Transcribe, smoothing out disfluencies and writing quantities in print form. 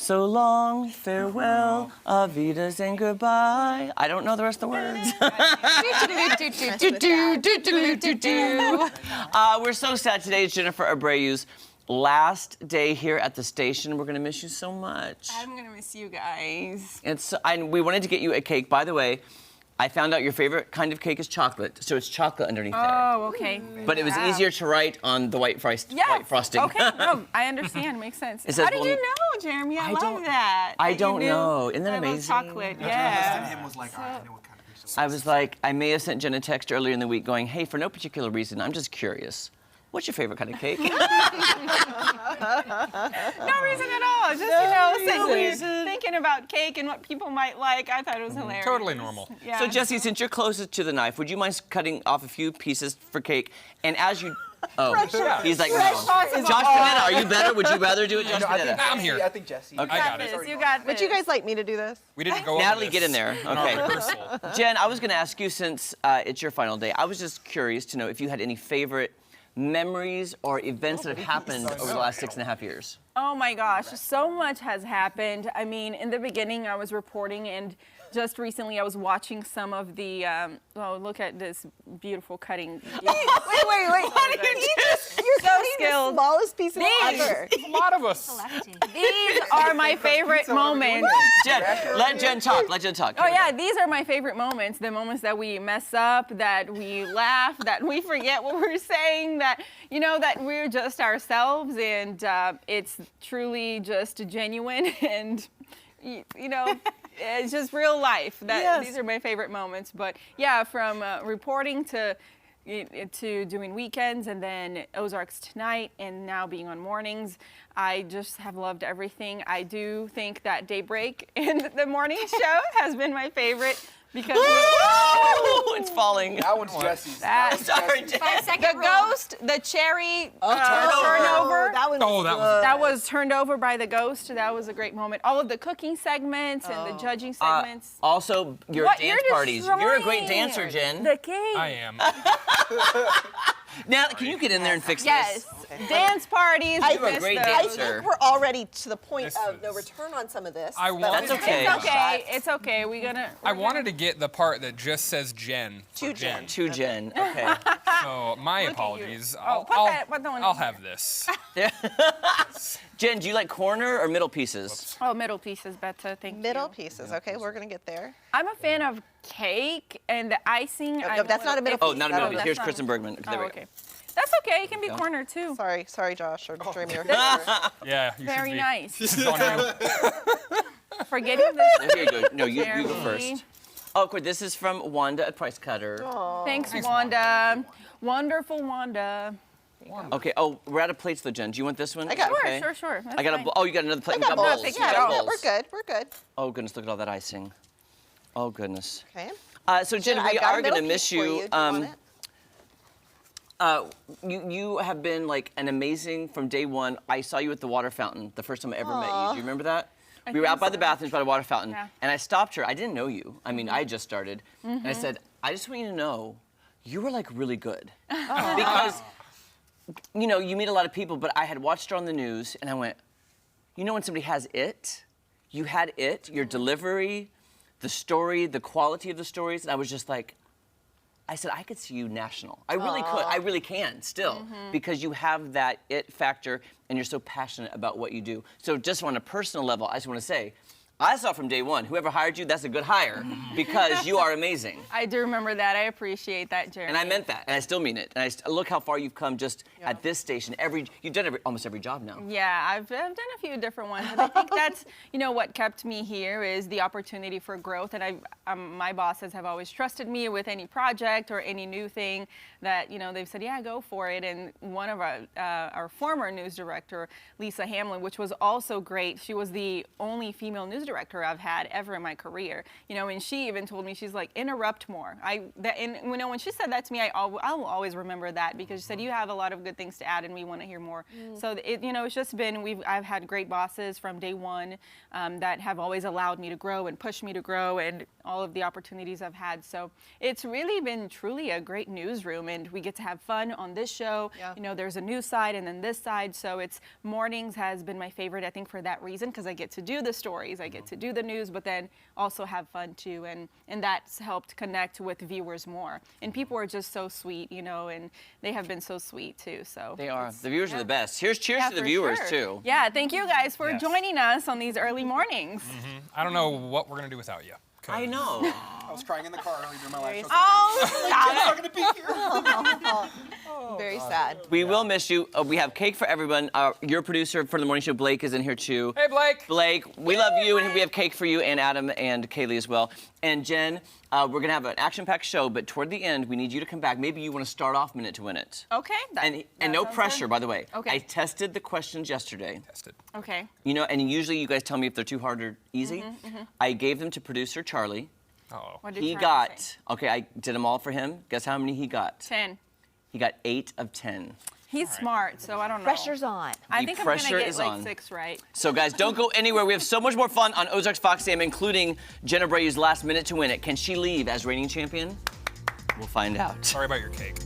So long, farewell, Avidas and goodbye. I don't know the rest of the words. We're so sad today. It's Jennifer Abreu's last day here at the station. We're gonna miss you so much. I'm gonna miss you guys. We wanted to get you a cake. By the way, I found out your favorite kind of cake is chocolate, so it's chocolate underneath there. Oh, okay. But it was easier to write on the white frosting. Okay, no, I understand. Makes sense. How did you know, Jeremy? I love that. I don't know. Isn't that amazing? Chocolate, yeah. Him was like, I know what kind of piece. I was like, I may have sent Jen a text earlier in the week going, hey, for no particular reason, I'm just curious. What's your favorite kind of cake? No reason at all. Just, thinking about cake and what people might like. I thought it was hilarious. Totally normal. Yeah. So, Jesse, since you're closest to the knife, would you mind cutting off a few pieces for cake? And as you... Oh, he's like, no. Josh Panetta, are you better? Would you rather do it, Josh Panetta? I'm here. I think Jesse. Okay. I got it. You got this. Would you guys like me to do this? We didn't go over Natalie, this get in there. in our Okay. rehearsal. Jen, I was going to ask you, since it's your final day, I was just curious to know if you had any favorite memories or events that have happened over the last 6.5 years. Oh my gosh, so much has happened. I mean, in the beginning, I was reporting, and just recently I was watching some of the, oh, look at this beautiful cutting. Wait. What are you doing? You're So cutting skilled. the smallest piece of ever. A lot of us. These are my favorite moments. Jen, let Jen talk. Let Jen talk. Oh yeah, these are my favorite moments. The moments that we mess up, that we laugh, that we forget what we're saying, that, that we're just ourselves, and it's truly just genuine, and, it's just real life. These are my favorite moments. But yeah, from reporting to doing weekends, and then Ozarks tonight, and now being on mornings, I just have loved everything. I do think that Daybreak in the morning show has been my favorite, because it's falling. That one's Jesse's. Sorry, Jen. the ghost, the cherry turnover. That was Turned over by the ghost. That was a great moment. All of the cooking segments and the judging segments. Also, your What? dance You're parties. You're a great destroying dancer, Jen. The cake. I am. Now, can you get in there and fix Yes. this? Dance parties. I You're a missed great those. I dancer. think we're already to the point This of no is- return on some of this. I but wanted That's okay. It's okay. It's okay. I wanted to get the part that just says Jen. To Jen. To Jen. Okay. So my at you. apologies. Oh, put that one I'll in. have this. Jen, do you like corner or middle pieces? Oh, middle piece is better. Thank Middle you. pieces. Okay, we're gonna get there. I'm a fan of cake and the icing. No, that's not a middle Oh, piece. not a middle piece. that's Here's not- Kristen Bergman. Okay, there we go. okay. That's okay. It can be corner too. Sorry, Josh or Jeremy. Yeah, you Very should be. nice. This is on you. Forgetting this. Here you go. No, you go Jeremy. first. Oh, cool. This is from Wanda at Price Cutter. Thanks, Wanda. Wonderful Wanda. Okay. Oh, we're out of plates though, Jen. Do you want this one? I got- okay. Sure. That's I got fine. Oh, you got another plate. We got got bowls. bowls. Yeah, We got yeah, bowls. we're good. Oh goodness, look at all that icing. Oh goodness. Okay. So Jen, I've we got a are middle gonna miss piece for you. Do you want it? You have been like an amazing from day one. I saw you at the water fountain the first time I ever met you. Do you remember that? We were out by the bathrooms by the water fountain, Yeah. and I stopped her. I didn't know you. I mean, I had just started, and I said, "I just want you to know, you were like really good," because you meet a lot of people, but I had watched her on the news, and I went, when somebody has it, you had it, your delivery, the story, the quality of the stories, and I was just like. I said, I could see you national. I really could. I really can still, because you have that it factor and you're so passionate about what you do. So just on a personal level, I just want to say, I saw from day one, whoever hired you, that's a good hire, because you are amazing. I do remember that. I appreciate that, Jeremy. And I meant that, and I still mean it. And look how far you've come just at this station. You've done almost every job now. Yeah, I've done a few different ones, and I think that's what kept me here is the opportunity for growth. And my bosses have always trusted me with any project or any new thing that they've said, yeah, go for it. And one of our former news director, Lisa Hamlin, which was also great. She was the only female news news director I've had ever in my career. You know, and she even told me, she's like, interrupt more. And you know, when she said that to me, I'll always remember that, because she said, you have a lot of good things to add and we want to hear more. So it, you know, it's just been, I've had great bosses from day one that have always allowed me to grow and push me to grow, and all of the opportunities I've had. So it's really been truly a great newsroom, and we get to have fun on this show. Yeah. You know, there's a news side and then this side. So it's mornings has been my favorite, I think, for that reason, because I get to do the stories, I get to do the news, but then also have fun too. And that's helped connect with viewers more. And people are just so sweet, you know, and they have been so sweet too. So They are. The viewers are the best. Cheers yeah, to the for viewers sure. too. Yeah, thank you guys for Yes. joining us on these early mornings. I don't know what we're gonna do without you. 'cause- I know. I was crying in the car earlier during my live show. Oh, I'm not gonna be here. Very sad. We will miss you. We have cake for everyone. Your producer for the morning show, Blake, is in here too. Hey, Blake. Blake, we love you, and we have cake for you, and Adam and Kaylee as well. And Jen, we're gonna have an action-packed show, but toward the end, we need you to come back. Maybe you want to start off Minute to Win It. okay. And that no sounds pressure, good. by the way. Okay. I tested the questions yesterday. Tested. Okay. You know, and usually you guys tell me if they're too hard or easy. Mm-hmm, I gave them to producer Charlie. Oh. What did He Charlie got, say? okay, I did them all for him. Guess how many he got? 10. He got 8 of 10. He's smart, so I don't know. Pressure's on. I The think I'm pressure gonna get is like on. 6 right. So guys, don't go anywhere. We have so much more fun on Ozarks Fox Sam, including Jenna Brayu's last minute to win it. Can she leave as reigning champion? We'll find out. Sorry about your cake.